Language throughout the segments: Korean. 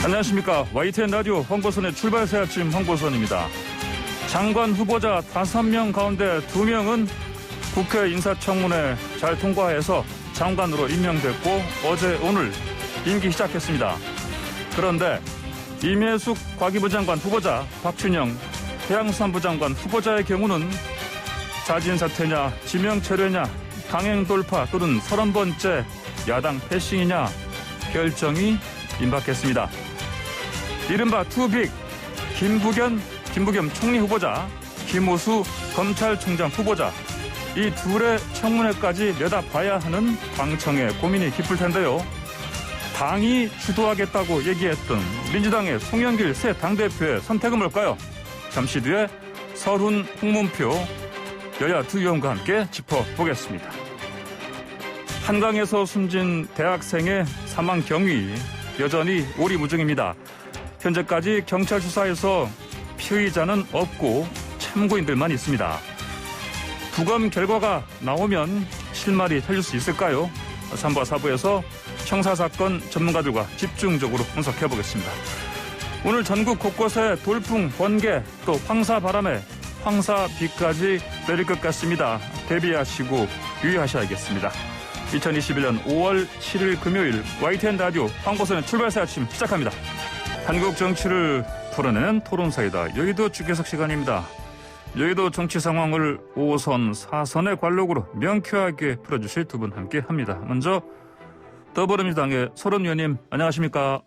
안녕하십니까. YTN 라디오 황보선의 출발새 아침 황보선입니다. 장관 후보자 5명 가운데 2명은 국회 인사청문회 잘 통과해서 장관으로 임명됐고 어제 오늘 임기 시작했습니다. 그런데 임혜숙 과기부 장관 후보자, 박준영 해양수산부 장관 후보자의 경우는 자진 사퇴냐, 지명 체류냐, 강행 돌파 또는 30번째 야당 패싱이냐 결정이 임박했습니다. 이른바 투빅, 김부겸 총리 후보자, 김호수 검찰총장 후보자, 이 둘의 청문회까지 내다봐야 하는 당청의 고민이 깊을 텐데요. 당이 주도하겠다고 얘기했던 민주당의 송영길 새 당대표의 선택은 뭘까요? 잠시 뒤에 설훈, 홍문표 여야 두 의원과 함께 짚어보겠습니다. 한강에서 숨진 대학생의 사망 경위 여전히 오리무중입니다. 현재까지 경찰 수사에서 피의자는 없고 참고인들만 있습니다. 부검 결과가 나오면 실마리 살릴 수 있을까요? 3부와 4부에서 형사사건 전문가들과 집중적으로 분석해보겠습니다. 오늘 전국 곳곳에 돌풍, 번개, 또 황사바람에 황사비까지 내릴 것 같습니다. 대비하시고 유의하셔야겠습니다. 2021년 5월 7일 금요일 YTN 라디오 황보선의 출발새 아침 시작합니다. 한국 정치를 풀어내는 토론사이다. 여의도 주계석 시간입니다. 여의도 정치 상황을 5선, 4선의 관록으로 명쾌하게 풀어주실 두 분 함께합니다. 먼저 더불어민주당의 설훈 의원님 안녕하십니까?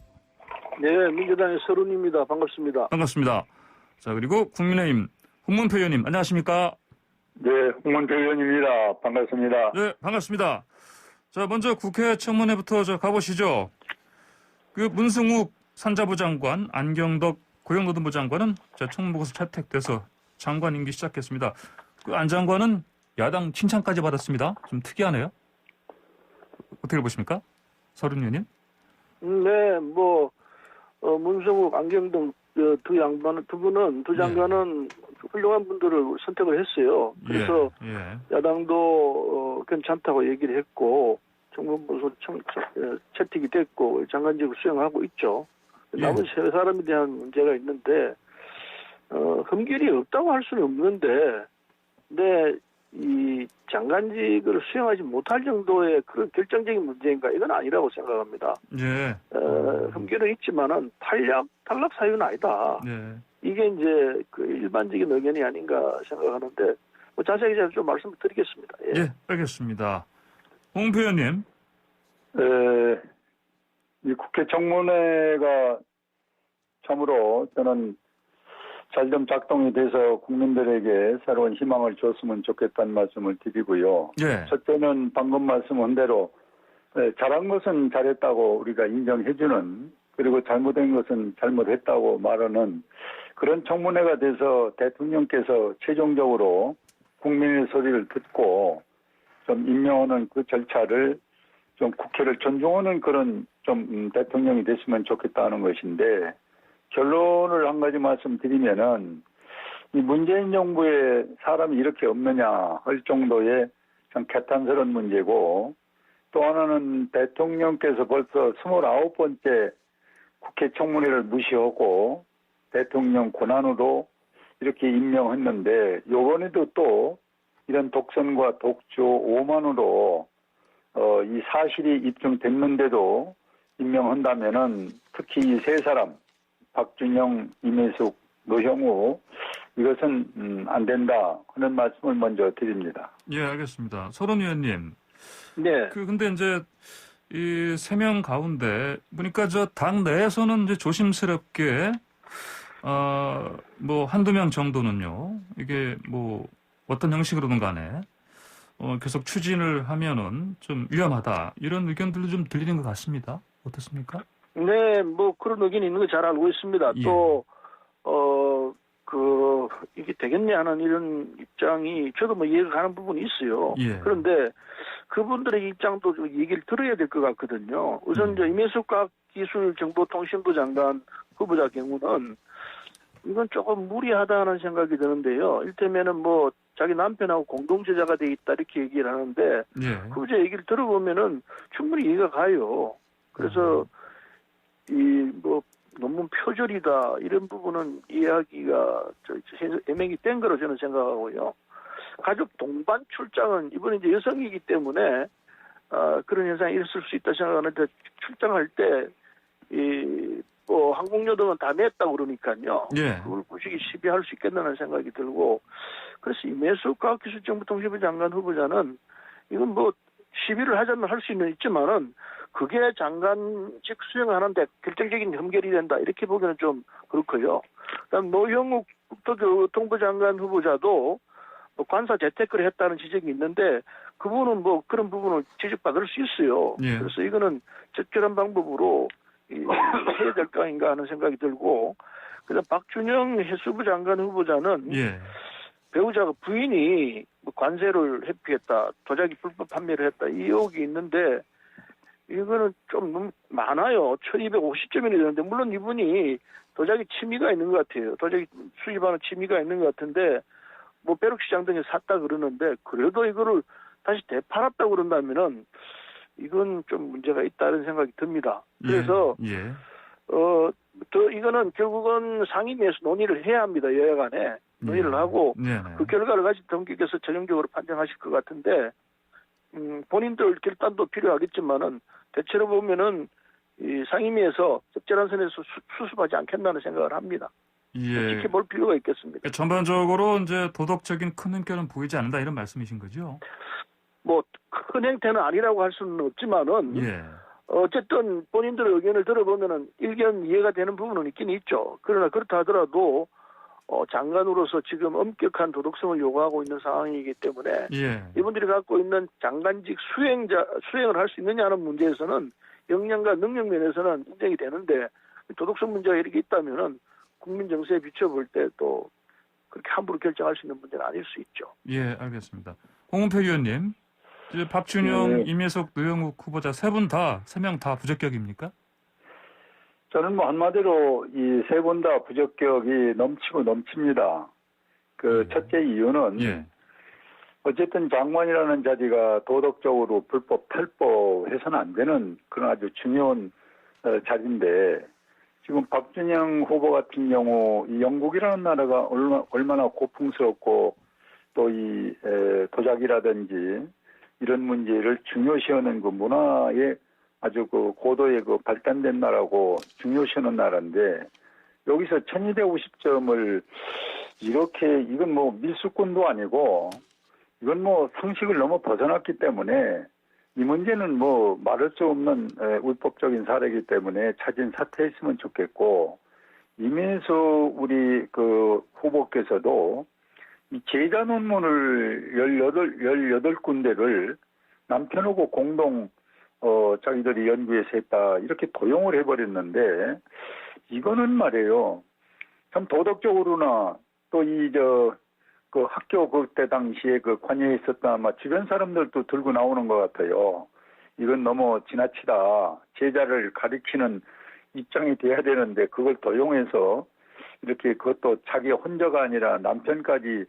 네, 민주당의 설훈입니다. 반갑습니다. 반갑습니다. 자, 그리고 국민의힘 홍문표 의원님 안녕하십니까? 네, 홍문표 의원입니다. 반갑습니다. 네, 반갑습니다. 자, 먼저 국회 청문회부터 가보시죠. 그 문승욱 산자부 장관, 안경덕 고용노동부 장관은 청문보고서 채택돼서 장관 임기 시작했습니다. 그 안 장관은 야당 칭찬까지 받았습니다. 좀 특이하네요. 어떻게 보십니까? 설훈 의원님? 네, 문성욱, 안경동 두 장관은 훌륭한 분들을 선택을 했어요. 그래서 야당도 괜찮다고 얘기를 했고 청문보고서 채택이 됐고 장관직을 수행하고 있죠. 남은 세 사람에 대한 문제가 있는데 흠결이 없다고 할 수는 없는데 근데 이 장관직을 수행하지 못할 정도의 그런 결정적인 문제인가 이건 아니라고 생각합니다. 예. 흠결은 있지만은 탈락 사유는 아니다. 예. 이게 이제 그 일반적인 의견이 아닌가 생각하는데 자세히 제가 좀 말씀을 드리겠습니다. 예, 알겠습니다. 홍 의원님. 이 국회 청문회가 참으로 저는 잘 좀 작동이 돼서 국민들에게 새로운 희망을 줬으면 좋겠다는 말씀을 드리고요. 예. 첫째는 방금 말씀한 대로 잘한 것은 잘했다고 우리가 인정해주는 그리고 잘못된 것은 잘못했다고 말하는 그런 청문회가 돼서 대통령께서 최종적으로 국민의 소리를 듣고 좀 임명하는 그 절차를 좀 국회를 존중하는 그런 좀 대통령이 됐으면 좋겠다는 것인데 결론을 한 가지 말씀드리면은 이 문재인 정부에 사람이 이렇게 없느냐 할 정도의 참 개탄스러운 문제고 또 하나는 대통령께서 벌써 29번째 국회 청문회를 무시하고 대통령 권한으로 이렇게 임명했는데 요번에도 또 이런 독선과 독주 오만으로 이 사실이 입증됐는데도 임명한다면은 특히 이 세 사람 박준영, 임혜숙, 노형우 이것은 안 된다 하는 말씀을 먼저 드립니다. 예, 알겠습니다. 설훈 의원님. 네. 근데 이제 이 3명 가운데 보니까 당 내에서는 이제 조심스럽게 한두 명 정도는요. 이게 어떤 형식으로든 간에 계속 추진을 하면은 좀 위험하다. 이런 의견들도 좀 들리는 것 같습니다. 어떻습니까? 네, 그런 의견이 있는 거 잘 알고 있습니다. 예. 또, 이게 되겠냐 하는 이런 입장이 저도 이해가 가는 부분이 있어요. 예. 그런데 그분들의 입장도 좀 얘기를 들어야 될 것 같거든요. 우선 임혜숙 과학기술정보통신부 장관 후보자 경우는 이건 조금 무리하다는 생각이 드는데요. 일테면은 자기 남편하고 공동제자가 돼 있다 이렇게 얘기를 하는데 후보자 얘기를 들어보면은 충분히 이해가 가요. 그래서 너무 표절이다 이런 부분은 이해하기가 애매히 된 거로 저는 생각하고요. 가족 동반 출장은 이번에 이제 여성이기 때문에 그런 현상이 있을 수 있다 생각하는데 출장할 때 뭐 항공료등은 다 냈다고 그러니까요. 예. 그걸 굳이 시비할 수 있겠다는 생각이 들고 그래서 이매수 과학기술정보통신부 장관 후보자는 이건 뭐 시비를 하자면 할 수는 있지만은 그게 장관직 수행하는데 결정적인 흠결이 된다 이렇게 보기는 좀 그렇고요. 그다음 노영욱 국토교통부 장관 후보자도 뭐 관사 재테크를 했다는 지적이 있는데 그분은 뭐 그런 부분을 지적받을 수 있어요. 예. 그래서 이거는 적절한 방법으로 해야 될 거 아닌가 하는 생각이 들고 그다음 박준영 해수부 장관 후보자는 예. 배우자가 부인이 뭐 관세를 회피했다, 도자기 불법 판매를 했다 이 의혹이 있는데 이거는 좀 너무 많아요. 1250점이 되는데 물론 이분이 도자기 취미가 있는 것 같아요. 도자기 수입하는 취미가 있는 것 같은데 뭐 벼룩시장 등에 샀다 그러는데 그래도 이거를 다시 되팔았다 그런다면은 이건 좀 문제가 있다는 생각이 듭니다. 그래서 예. 이거는 결국은 상임위에서 논의를 해야 합니다. 여야 간에 논의를 하고 네네. 그 결과를 가지고 정기께서 최종적으로 판정하실 것 같은데 본인들 결단도 필요하겠지만은 대체로 보면은 이 상임위에서 적절한 선에서 수습하지 않겠다는 생각을 합니다. 예. 지켜볼 필요가 있겠습니다. 전반적으로 이제 도덕적인 큰 흔결은 보이지 않는다 이런 말씀이신 거죠? 뭐 큰 행태는 아니라고 할 수는 없지만은 예. 어쨌든 본인들의 의견을 들어보면은 일견 이해가 되는 부분은 있긴 있죠. 그러나 그렇다 하더라도 장관으로서 지금 엄격한 도덕성을 요구하고 있는 상황이기 때문에 예. 이분들이 갖고 있는 장관직 수행을 할 수 있느냐 하는 문제에서는 역량과 능력 면에서는 인정이 되는데 도덕성 문제가 이렇게 있다면은 국민 정세에 비춰볼 때 또 그렇게 함부로 결정할 수 있는 문제는 아닐 수 있죠. 예, 알겠습니다. 홍은표 의원님, 이제 박준영, 임혜석, 노영욱 후보자 세 명 다 부적격입니까? 저는 뭐 한마디로 이 세 분 다 부적격이 넘치고 넘칩니다. 그 첫째 이유는 예. 어쨌든 장관이라는 자리가 도덕적으로 불법 탈법해서는 안 되는 그런 아주 중요한 자리인데 지금 박준영 후보 같은 경우 이 영국이라는 나라가 얼마나 고풍스럽고 또 이 도자기라든지 이런 문제를 중요시하는 그 문화에 아주 그 고도의 그 발달된 나라고 중요시하는 나라인데 여기서 1250점을 이렇게 이건 뭐 밀수꾼도 아니고 이건 뭐 상식을 너무 벗어났기 때문에 이 문제는 뭐 말할 수 없는 울법적인 사례이기 때문에 차진 사퇴했으면 좋겠고 이면서 우리 그 후보께서도 이 제자 논문을 18군데를 남편하고 공동 자기들이 연구해서 했다 이렇게 도용을 해버렸는데 이거는 말이에요. 참 도덕적으로나 또 그 학교 그때 당시에 그 관여에 있었던 아마 주변 사람들도 들고 나오는 것 같아요. 이건 너무 지나치다. 제자를 가리키는 입장이 돼야 되는데 그걸 도용해서 이렇게 그것도 자기 혼자가 아니라 남편까지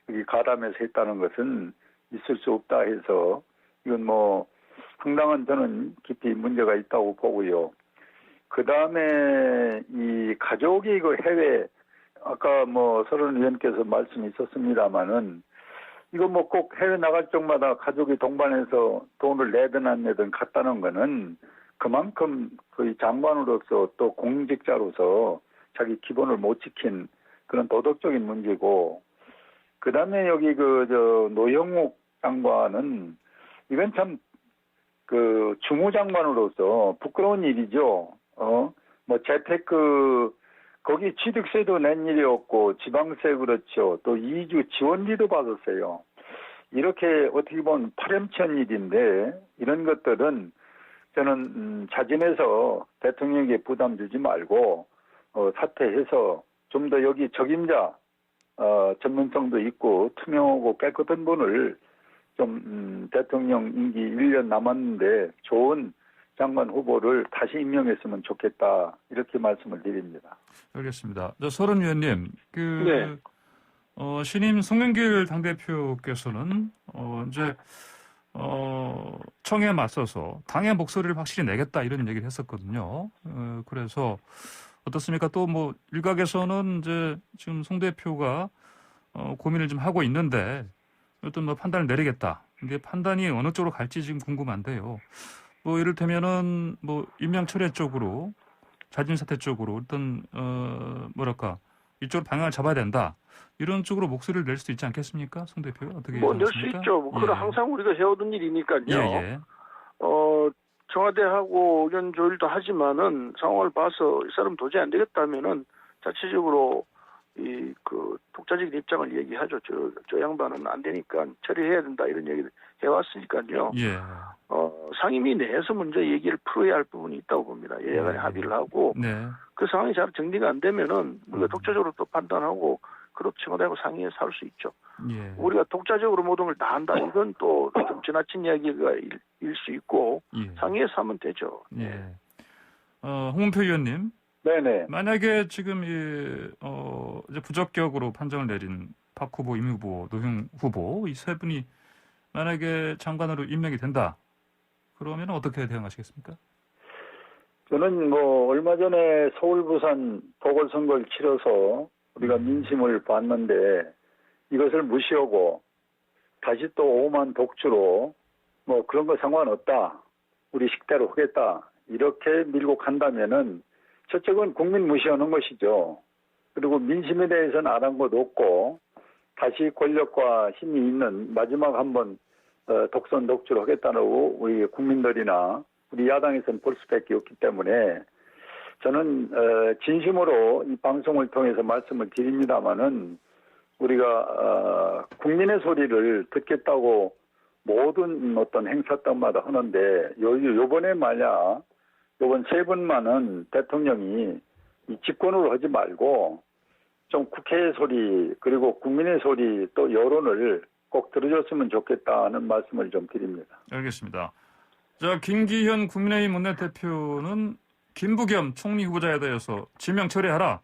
여기 가담해서 했다는 것은 있을 수 없다 해서 이건 뭐 상당한 저는 깊이 문제가 있다고 보고요. 그 다음에 이 가족이 그 해외 아까 뭐 서른 의원께서 말씀이 있었습니다마는 이거 뭐 꼭 해외 나갈 적마다 가족이 동반해서 돈을 내든 안 내든 갔다는 거는 그만큼 그 장관으로서 또 공직자로서 자기 기본을 못 지킨 그런 도덕적인 문제고 그 다음에 여기 노영욱 장관은 이건 참 그 주무장관으로서 부끄러운 일이죠. 뭐 재테크 거기 취득세도 낸 일이 없고 지방세 그렇죠. 또 이주 지원비도 받았어요. 이렇게 어떻게 보면 파렴치한 일인데 이런 것들은 저는 자진해서 대통령에게 부담 주지 말고 사퇴해서 좀 더 여기 적임자 전문성도 있고 투명하고 깨끗한 분을 좀 대통령 임기 1년 남았는데 좋은 장관 후보를 다시 임명했으면 좋겠다 이렇게 말씀을 드립니다. 알겠습니다. 서른 의원님, 네. 신임 송영길 당대표께서는 이제 청에 맞서서 당의 목소리를 확실히 내겠다 이런 얘기를 했었거든요. 그래서 어떻습니까? 또 뭐 일각에서는 이제 지금 송 대표가 고민을 좀 하고 있는데 어떤 뭐 판단을 내리겠다. 근데 판단이 어느 쪽으로 갈지 지금 궁금한데요. 뭐 이를테면은 뭐 임명 철회 쪽으로 자진 사퇴 쪽으로 어떤 뭐랄까 이쪽으로 방향을 잡아야 된다. 이런 쪽으로 목소리를 낼 수도 있지 않겠습니까? 송 대표가 어떻게 뭐 낼 수 생각하십니까? 있죠. 뭐 그건 예. 항상 우리가 해오던 일이니까요. 예, 예. 청와대하고 의견 조율도 하지만은 상황을 봐서 이 사람 도저히 안 되겠다면은 자체적으로 그 독자적인 입장을 얘기하죠. 저 양반은 안 되니까 처리해야 된다 이런 얘기를 해왔으니까요. 예. 상임위 내에서 먼저 얘기를 풀어야 할 부분이 있다고 봅니다. 여야간에 합의를 하고 네. 그 상황이 잘 정리가 안 되면은 우리가 독자적으로 또 판단하고 그렇게 청와대하고 상의해서 할 수 있죠. 예. 우리가 독자적으로 모든 걸 다 한다. 이건 또 좀 지나친 이야기가 일 수 있고 예. 상의해서 하면 되죠. 예. 홍문표 의원님, 네네. 만약에 지금 이제 부적격으로 판정을 내린 박 후보, 임 후보, 노영 후보 이 세 분이 만약에 장관으로 임명이 된다. 그러면 어떻게 대응하시겠습니까? 저는 뭐 얼마 전에 서울 부산 보궐선거를 치러서 우리가 민심을 봤는데 이것을 무시하고 다시 또 오만 독주로 뭐 그런 거 상관없다. 우리 식대로 하겠다. 이렇게 밀고 간다면은 저쪽은 국민 무시하는 것이죠. 그리고 민심에 대해서는 아랑곳 없고 다시 권력과 힘이 있는 마지막 한번 독선 독주로 하겠다고 우리 국민들이나 우리 야당에서는 볼 수밖에 없기 때문에 저는 진심으로 이 방송을 통해서 말씀을 드립니다마는 우리가 국민의 소리를 듣겠다고 모든 어떤 행사 때마다 하는데 요번에 만약 요번 세 분만은 대통령이 이 집권으로 하지 말고 좀 국회의 소리 그리고 국민의 소리 또 여론을 꼭 들어줬으면 좋겠다는 말씀을 좀 드립니다. 알겠습니다. 자, 김기현 국민의힘 원내대표는 김부겸 총리 후보자에 대해서 지명 처리하라.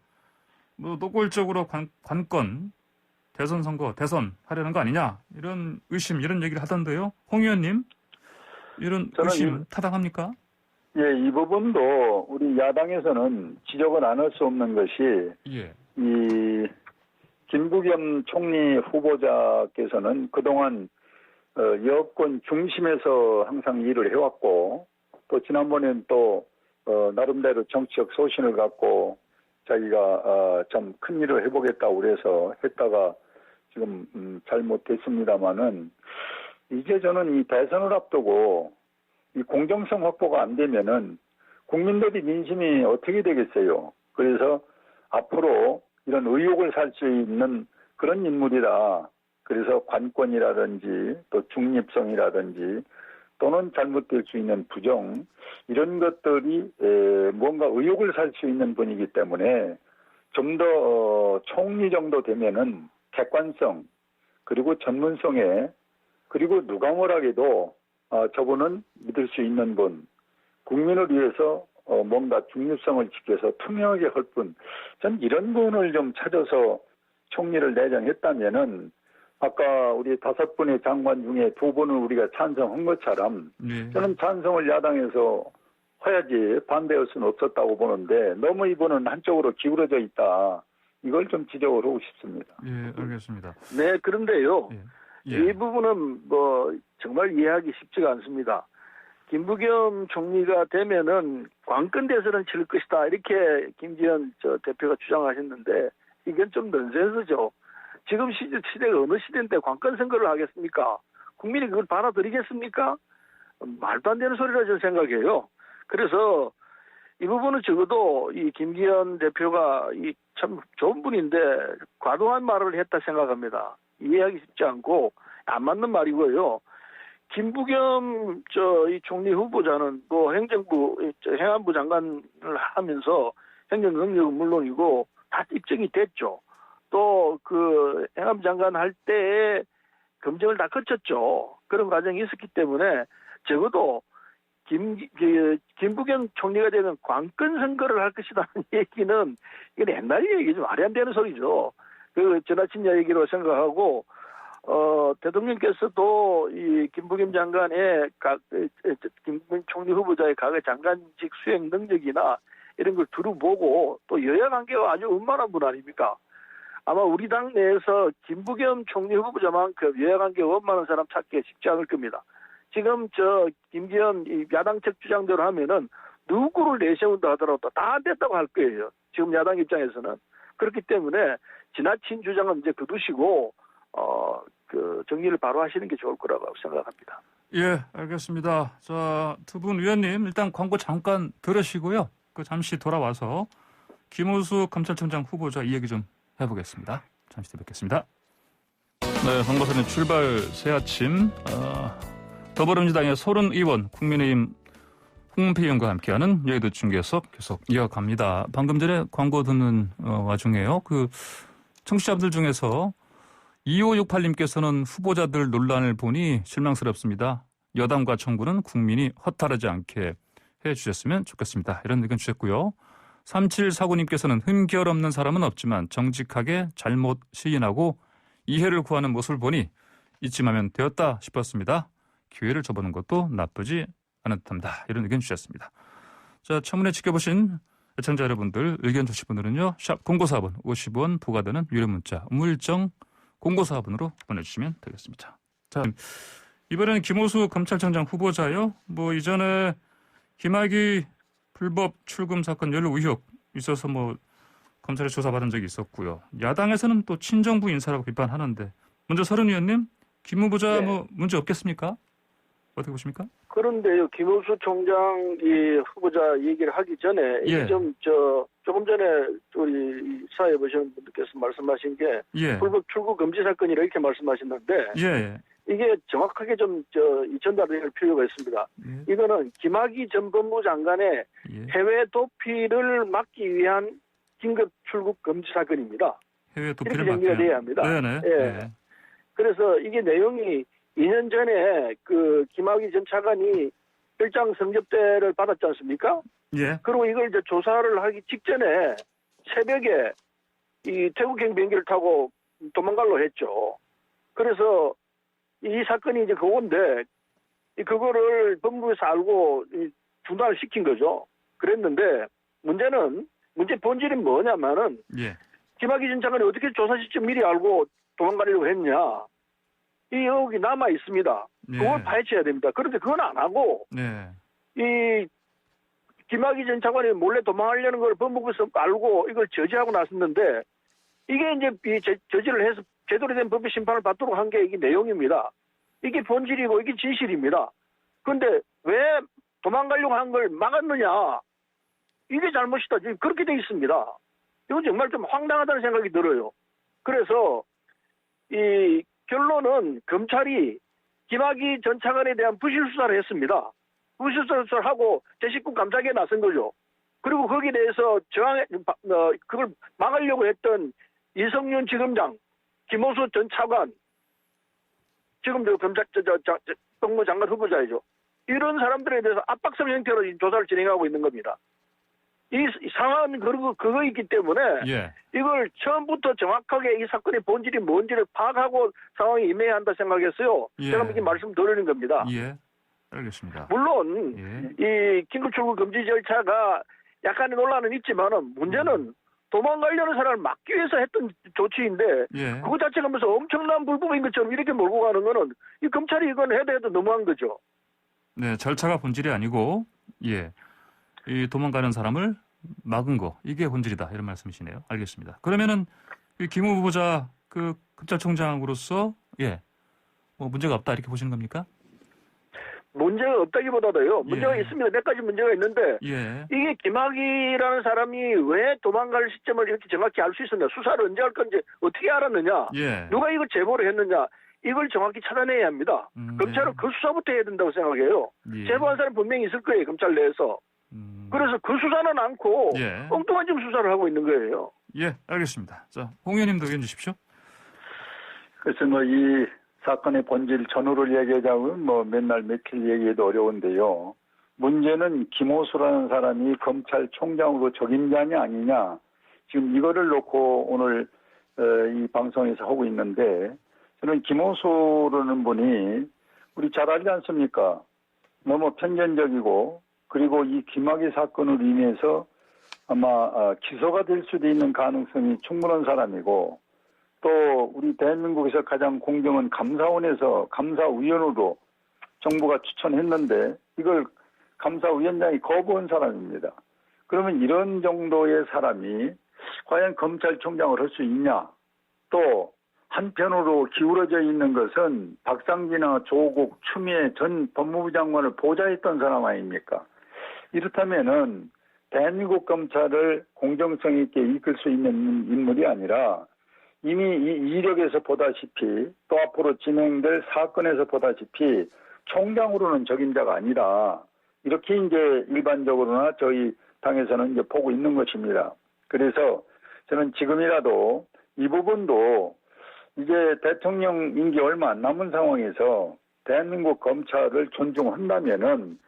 뭐 노골적으로 관건 대선 선거 대선하려는 거 아니냐 이런 의심 이런 얘기를 하던데요. 홍 의원님 이런 의심 타당합니까? 예, 이 부분도 우리 야당에서는 지적을 안 할 수 없는 것이 예. 이 김부겸 총리 후보자께서는 그동안 여권 중심에서 항상 일을 해왔고 또 지난번엔 또 나름대로 정치적 소신을 갖고 자기가 좀 큰 일을 해보겠다고 그래서 했다가 지금 잘못됐습니다마는 이제 저는 이 대선을 앞두고 이 공정성 확보가 안 되면은 국민들이 민심이 어떻게 되겠어요. 그래서 앞으로 이런 의혹을 살 수 있는 그런 인물이다. 그래서 관권이라든지 또 중립성이라든지 또는 잘못될 수 있는 부정 이런 것들이 뭔가 의혹을 살 수 있는 분이기 때문에 좀 더 총리 정도 되면은 객관성 그리고 전문성에 그리고 누가 뭐라해도 저분은 믿을 수 있는 분 국민을 위해서 뭔가 중립성을 지켜서 투명하게 할 분 전 이런 분을 좀 찾아서 총리를 내정했다면은 아까 우리 5분의 장관 중에 2분을 우리가 찬성한 것처럼 네. 저는 찬성을 야당에서 해야지 반대할 수는 없었다고 보는데 너무 이분은 한쪽으로 기울어져 있다. 이걸 좀 지적을 하고 싶습니다. 예, 알겠습니다. 네, 그런데요. 예. 예. 이 부분은 뭐 정말 이해하기 쉽지가 않습니다. 김부겸 총리가 되면은 관건 대선을 치를 것이다. 이렇게 김기현 대표가 주장하셨는데 이건 좀 넌센스죠. 지금 시대가 어느 시대인데 관건 선거를 하겠습니까? 국민이 그걸 받아들이겠습니까? 말도 안 되는 소리라 저는 생각해요. 그래서 이 부분은 적어도 이 김기현 대표가 이 참 좋은 분인데 과도한 말을 했다 생각합니다. 이해하기 쉽지 않고 안 맞는 말이고요. 김부겸 이 총리 후보자는 또 행안부 장관을 하면서 행정 능력은 물론이고 다 입증이 됐죠. 또 그 행안부 장관 할 때에 검증을 다 거쳤죠. 그런 과정이 있었기 때문에 적어도 김부겸 총리가 되면 관건 선거를 할 것이라는 얘기는 이건 옛날 얘기죠. 말이 안 되는 소리죠. 그 지나친 얘기로 생각하고 대통령께서도 이 김부겸 장관의 김부겸 총리 후보자의 각의 장관직 수행 능력이나 이런 걸 들어보고 또 여야 관계가 아주 원만한 분 아닙니까? 아마 우리 당 내에서 김부겸 총리 후보자만큼 여야 관계가 원만한 사람 찾기 쉽지 않을 겁니다. 지금 김기현 이 야당 측 주장대로 하면은 누구를 내세운다 하더라도 다 안 됐다고 할 거예요. 지금 야당 입장에서는. 그렇기 때문에 지나친 주장은 이제 거두시고 정리를 바로 하시는 게 좋을 거라고 생각합니다. 예, 알겠습니다. 자, 두 분 위원님 일단 광고 잠깐 들으시고요. 잠시 돌아와서 김호수 검찰총장 후보자 이 얘기 좀 해보겠습니다. 잠시 뒤에 뵙겠습니다. 네, 황보선의 출발 새 아침. 더불어민주당의 소른 의원, 국민의힘 홍문표 의원과 함께하는 여의도 중계석 계속 이어갑니다. 방금 전에 광고 듣는 와중에요. 청취자분들 중에서 2568님께서는 후보자들 논란을 보니 실망스럽습니다. 여당과 정부는 국민이 허탈하지 않게 해주셨으면 좋겠습니다. 이런 의견 주셨고요. 3749님께서는 흠결 없는 사람은 없지만 정직하게 잘못 시인하고 이해를 구하는 모습을 보니 이쯤하면 되었다 싶었습니다. 기회를 줘보는 것도 나쁘지 않은 듯합니다. 이런 의견 주셨습니다. 자, 청문회 지켜보신 애청자 여러분들 의견 주실 분들은요. 샵 0945번 50원 부과되는 유료 문자 우물정 0945번으로 보내주시면 되겠습니다. 자, 이번에는 김호수 검찰총장 후보자요. 이전에 김학의 불법 출금 사건 연루 의혹 있어서 검찰에 조사받은 적이 있었고요. 야당에서는 또 친정부 인사라고 비판하는데 먼저 서른 의원님, 김 후보자 네. 문제 없겠습니까? 어떻게 보십니까? 그런데요, 김호수 총장 이 후보자 얘기를 하기 전에 예. 조금 전에 우리 사회 보시는 분들께서 말씀하신 게 예. 불법 출국 금지 사건이라 이렇게 말씀하셨는데 예. 이게 정확하게 좀 전달될 필요가 있습니다. 예. 이거는 김학의 전 법무부 장관의 예. 해외 도피를 막기 위한 긴급 출국 금지 사건입니다. 해외 이렇게 도피를 정리가 막기 돼야 합니다. 네네. 예. 예. 그래서 이게 내용이 2년 전에 김학의 전 차관이 별장 성접대를 받았지 않습니까? 예. 그리고 이걸 이제 조사를 하기 직전에 새벽에 이 태국행 비행기를 타고 도망갈로 했죠. 그래서 이 사건이 이제 그건데 그거를 법무부에서 알고 중단을 시킨 거죠. 그랬는데 문제 본질이 뭐냐면은 예. 김학의 전 차관이 어떻게 조사 시점 미리 알고 도망가려고 했냐. 이 의혹이 남아 있습니다. 예. 그걸 파헤쳐야 됩니다. 그런데 그건 안 하고 네. 이 김학의 전 차관이 몰래 도망하려는 걸 법무부에서 알고 이걸 저지하고 나섰는데 이게 이제 저지를 해서 제대로 된 법의 심판을 받도록 한 게 이게 내용입니다. 이게 본질이고 이게 진실입니다. 그런데 왜 도망가려고 한 걸 막았느냐? 이게 잘못이다. 지금 그렇게 돼 있습니다. 이건 정말 좀 황당하다는 생각이 들어요. 그래서 이 결론은 검찰이 김학의 전 차관에 대한 부실 수사를 했습니다. 부실 수사를 하고 제 식구 감싸기에 나선 거죠. 그리고 거기에 대해서 그걸 막으려고 했던 이성윤 지검장, 김호수 전 차관, 지금 법무부 장관 후보자이죠. 이런 사람들에 대해서 압박성 형태로 조사를 진행하고 있는 겁니다. 이 상황은 그거 있기 때문에 예. 이걸 처음부터 정확하게 이 사건의 본질이 뭔지를 파악하고 상황에 임해야 한다 생각했어요. 예. 제가 이렇게 말씀드리는 겁니다. 예. 알겠습니다. 물론 예. 이 긴급 출국 금지 절차가 약간의 논란은 있지만은 문제는 도망가려는 사람을 막기 위해서 했던 조치인데 예. 그거 자체가 무슨 엄청난 불법인 것처럼 이렇게 몰고 가는 거는 이 검찰이 이건 해도 너무한 거죠. 네, 절차가 본질이 아니고 예. 이 도망가는 사람을 막은 거 이게 본질이다 이런 말씀이시네요. 알겠습니다. 그러면은 김 후보자 검찰총장으로서 문제가 없다 이렇게 보시는 겁니까? 문제가 없다기보다도요. 문제가 있습니다. 몇 가지 문제가 있는데 예. 이게 김학의라는 사람이 왜 도망갈 시점을 이렇게 정확히 알 수 있었냐. 수사를 언제 할 건지 어떻게 알았느냐. 예. 누가 이걸 제보를 했느냐. 이걸 정확히 찾아내야 합니다. 검찰은 그 수사부터 해야 된다고 생각해요. 예. 제보한 사람 분명히 있을 거예요. 검찰 내에서. 그래서 그 수사는 않고 엉뚱한 지금 수사를 하고 있는 거예요. 예, 알겠습니다. 자, 홍 의원님도 의견 주십시오. 그래서 이 사건의 본질 전후를 얘기하자면 맨날 며칠 얘기해도 어려운데요. 문제는 김호수라는 사람이 검찰총장으로 적임자냐 아니냐. 지금 이거를 놓고 오늘 이 방송에서 하고 있는데 저는 김호수라는 분이 우리 잘 알지 않습니까? 너무 편견적이고 그리고 이 김학의 사건으로 인해서 아마 기소가 될 수도 있는 가능성이 충분한 사람이고 또 우리 대한민국에서 가장 공정한 감사원에서 감사위원으로 정부가 추천했는데 이걸 감사위원장이 거부한 사람입니다. 그러면 이런 정도의 사람이 과연 검찰총장을 할 수 있냐? 또 한편으로 기울어져 있는 것은 박상진이나 조국, 추미애 전 법무부 장관을 보좌했던 사람 아닙니까? 이렇다면은 대한민국 검찰을 공정성 있게 이끌 수 있는 인물이 아니라 이미 이 이력에서 보다시피 또 앞으로 진행될 사건에서 보다시피 총장으로는 적임자가 아니라 이렇게 이제 일반적으로나 저희 당에서는 이제 보고 있는 것입니다. 그래서 저는 지금이라도 이 부분도 이제 대통령 임기 얼마 안 남은 상황에서 대한민국 검찰을 존중한다면은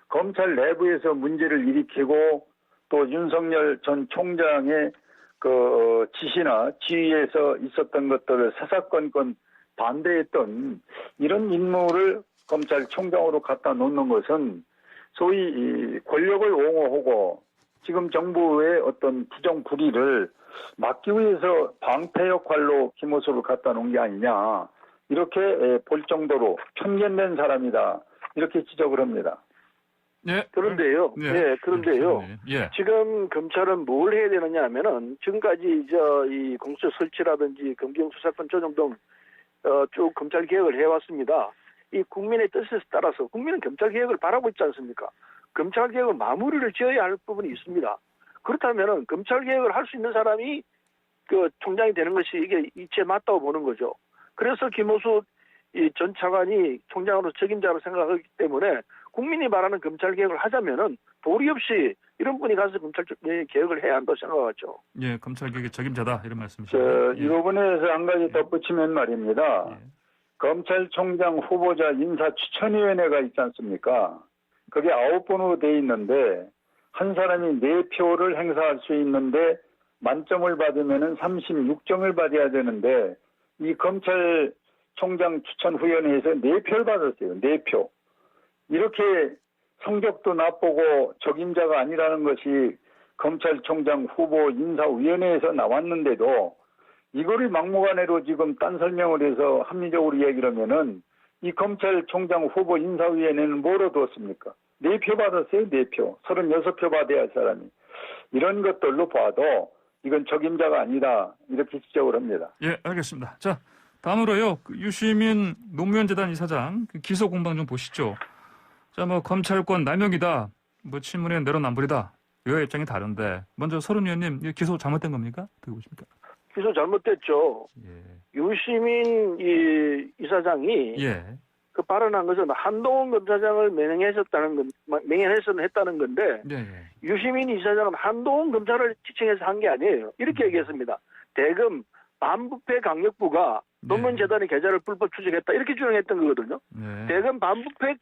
검찰 내부에서 문제를 일으키고 또 윤석열 전 총장의 그 지시나 지휘에서 있었던 것들을 사사건건 반대했던 이런 인물을 검찰총장으로 갖다 놓는 것은 소위 권력을 옹호하고 지금 정부의 어떤 부정부리를 막기 위해서 방패 역할로 김호수를 갖다 놓은 게 아니냐 이렇게 볼 정도로 편견된 사람이다 이렇게 지적을 합니다. 예. 그런데요. 그런데요. 예. 지금 검찰은 뭘 해야 되느냐 하면은 지금까지 이 공수처 설치라든지 검경 수사권 조정 등 쭉 검찰 개혁을 해왔습니다. 이 국민의 뜻에 따라서 국민은 검찰 개혁을 바라고 있지 않습니까? 검찰 개혁을 마무리를 지어야 할 부분이 있습니다. 그렇다면은 검찰 개혁을 할 수 있는 사람이 그 총장이 되는 것이 이게 이치에 맞다고 보는 거죠. 그래서 김호수 전 차관이 총장으로 책임자로 생각하기 때문에 국민이 바라는 검찰 개혁을 하자면은 도리 없이 이런 분이 가서 검찰 개혁을 해야 한다고 생각하죠. 예, 검찰 개혁의 책임자다 이런 말씀이시죠. 이 부분에서 한 가지 덧붙이면 말입니다. 예. 검찰총장 후보자 인사추천위원회가 있지 않습니까? 그게 9번으로 돼 있는데 한 사람이 4표를 행사할 수 있는데 만점을 받으면은 36점을 받아야 되는데 이 검찰총장 추천위원회에서 4표를 받았어요. 4표. 이렇게 성적도 나쁘고 적임자가 아니라는 것이 검찰총장 후보 인사위원회에서 나왔는데도 이거를 막무가내로 지금 딴 설명을 해서 합리적으로 얘기를 하면은 이 검찰총장 후보 인사위원회는 뭐로 두었습니까? 4표 받았어요, 4표. 36표 받아야 할 사람이. 이런 것들로 봐도 이건 적임자가 아니다. 이렇게 지적을 합니다. 예, 알겠습니다. 자, 다음으로요. 유시민 노무현재단 이사장 기소 공방 좀 보시죠. 자, 검찰권 남용이다. 친문의 내로남불이다. 여야 입장이 다른데 먼저 서른 의원님 기소 잘못된 겁니까? 어떻게 보십니까? 기소 잘못됐죠. 예. 유시민 이사장이 예. 그 발언한 것은 한동훈 검사장을 명예훼손을 했다는 건데 예. 유시민 이사장은 한동훈 검사를 지칭해서 한 게 아니에요. 이렇게 얘기했습니다. 대검 반부패 강력부가 노무현재단의 계좌를 불법 추적했다 이렇게 주장했던 거거든요. 대검 반부패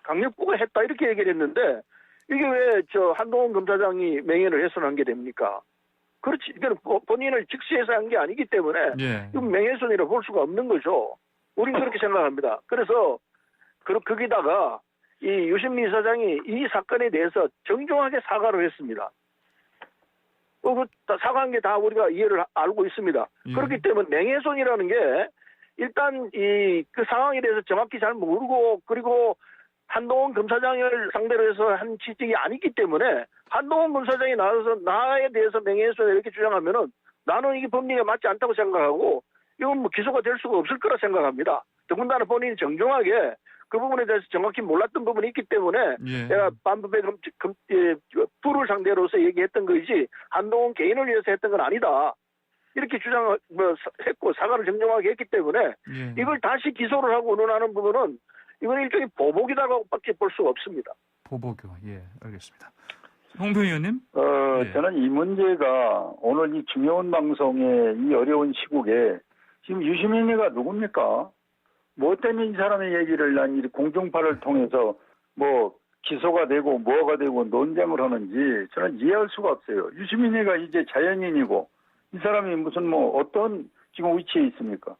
강력부가 했다 이렇게 얘기를 했는데 이게 왜 한동훈 검사장이 명예를 훼손한 게 됩니까? 그렇지. 이건 본인을 직시해서 한 게 아니기 때문에 이건 명예훼손이라 볼 수가 없는 거죠. 우리는 그렇게 생각합니다. 그래서 거기다가 이 유시민 이사장이 이 사건에 대해서 정중하게 사과를 했습니다. 사과한 게 다 우리가 이해를 알고 있습니다. 그렇기 때문에 명예훼손이라는 게 일단 그 상황에 대해서 정확히 잘 모르고 그리고 한동훈 검사장을 상대로 해서 한 지적이 아니기 때문에 한동훈 검사장이 나와서 나에 대해서 명예훼손을 이렇게 주장하면은 나는 이게 법리에 맞지 않다고 생각하고 이건 기소가 될 수가 없을 거라 생각합니다. 더군다나 본인이 정중하게 그 부분에 대해서 정확히 몰랐던 부분이 있기 때문에 내가 반부패 부를 상대로서 얘기했던 것이지 한동훈 개인을 위해서 했던 건 아니다. 이렇게 했고 사과를 정정하게 했기 때문에 이걸 다시 기소를 하고 운운하는 부분은 이건 일종의 보복이다라고밖에 볼 수가 없습니다. 보복이요. 예, 알겠습니다. 홍표 의원님? 저는 이 문제가 오늘 이 중요한 방송에 이 어려운 시국에 지금 유시민이가 누굽니까? 뭐 때문에 이 사람의 얘기를 난 이 공중파를 통해서 기소가 되고 뭐가 되고 논쟁을 하는지 저는 이해할 수가 없어요. 유시민이가 이제 자연인이고 이 사람이 무슨 어떤 지금 위치에 있습니까?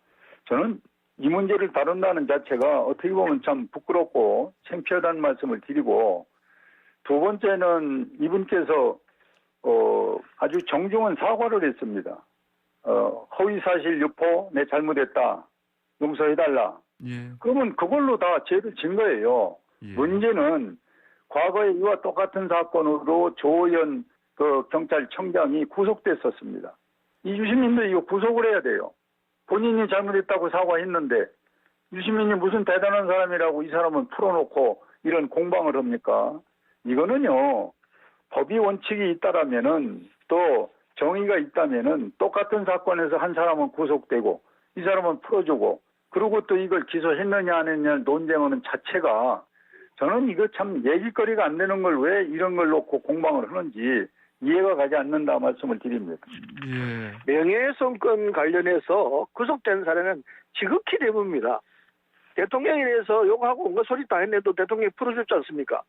저는 이 문제를 다룬다는 자체가 어떻게 보면 참 부끄럽고 창피하다는 말씀을 드리고 두 번째는 이분께서 아주 정중한 사과를 했습니다. 허위사실 유포, 내 잘못했다. 용서해달라. 예. 그러면 그걸로 다 죄를 진 거예요. 예. 문제는 과거에 이와 똑같은 사건으로 조현 경찰청장이 구속됐었습니다. 이 유시민도 이거 구속을 해야 돼요. 본인이 잘못했다고 사과했는데 유시민이 무슨 대단한 사람이라고 이 사람은 풀어놓고 이런 공방을 합니까? 이거는요, 법이 원칙이 있다라면은 또 정의가 있다면은 똑같은 사건에서 한 사람은 구속되고 이 사람은 풀어주고 그리고 또 이걸 기소했느냐 안 했느냐 논쟁하는 자체가 저는 이거 참 얘기거리가 안 되는 걸 왜 이런 걸 놓고 공방을 하는지 이해가 가지 않는다 말씀을 드립니다. 예. 명예훼손건 관련해서 구속된 사례는 지극히 대부분입니다. 대통령에 대해서 욕하고 온갖 소리 다 했는데도 대통령이 풀어줬지 않습니까?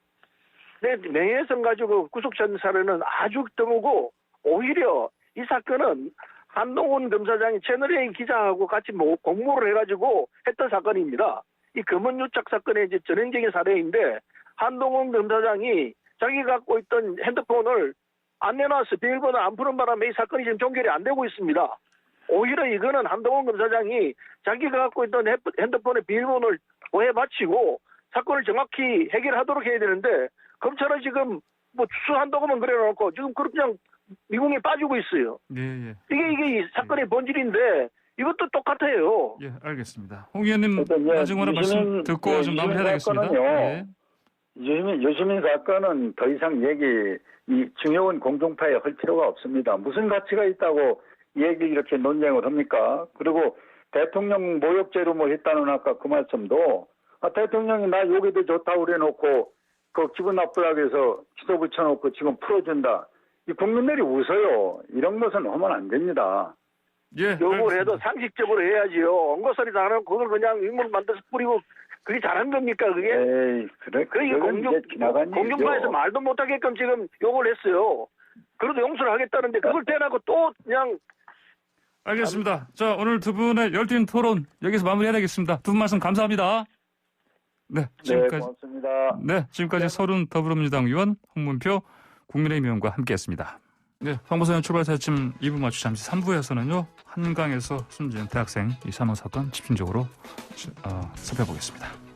근데 명예훼손 가지고 구속된 사례는 아주 드물고 오히려 이 사건은 한동훈 검사장이 채널A 기자하고 같이 공모를 해가지고 했던 사건입니다. 이 검언유착 사건의 이제 전형적인 사례인데 한동훈 검사장이 자기 갖고 있던 핸드폰을 안 내놔서 비밀번호 안 푸는 바람에 이 사건이 지금 종결이 안 되고 있습니다. 오히려 이거는 한동훈 검사장이 자기가 갖고 있던 핸드폰의 비밀번호를 오해마치고 사건을 정확히 해결하도록 해야 되는데 검찰은 지금 뭐 수수한다고만 그래놓고 지금 그냥 미궁에 빠지고 있어요. 예. 이게 이 사건의 본질인데 이것도 똑같아요. 예, 알겠습니다. 홍 의원님 그러니까 마지막으로 말씀 듣고 좀 마무리해야 되겠습니다. 예. 유시민 사건은 더 이상 이 중요한 공중파에 할 필요가 없습니다. 무슨 가치가 있다고 이렇게 논쟁을 합니까? 그리고 대통령 모욕죄로 뭐 했다는 아까 그 말씀도 대통령이 나 욕해도 좋다고 그래놓고 그 기분 나쁘다고 해서 기소 붙여놓고 지금 풀어준다. 이 국민들이 웃어요. 이런 것은 하면 안 됩니다. 예, 욕을 해도 상식적으로 해야지요. 엉거소리 다 하면 그걸 그냥 인물 만들어서 뿌리고 그게 잘한 겁니까 그게? 에이, 그게 공중파에서 말도 못하게끔 지금 욕을 했어요. 그래도 용서를 하겠다는데 그걸 대놓고 또 그냥. 알겠습니다. 자, 오늘 두 분의 열띤 토론 여기서 마무리해야 되겠습니다. 두 분 말씀 감사합니다. 네, 지금까지. 고맙습니다. 네, 지금까지 서른 더불어민주당 의원 홍문표 국민의힘 의원과 함께했습니다. 네, 황보사연 출발사 아침 2부 마치 잠시 3부에서는요 한강에서 숨진 대학생 이 사망 사건 집중적으로 살펴보겠습니다.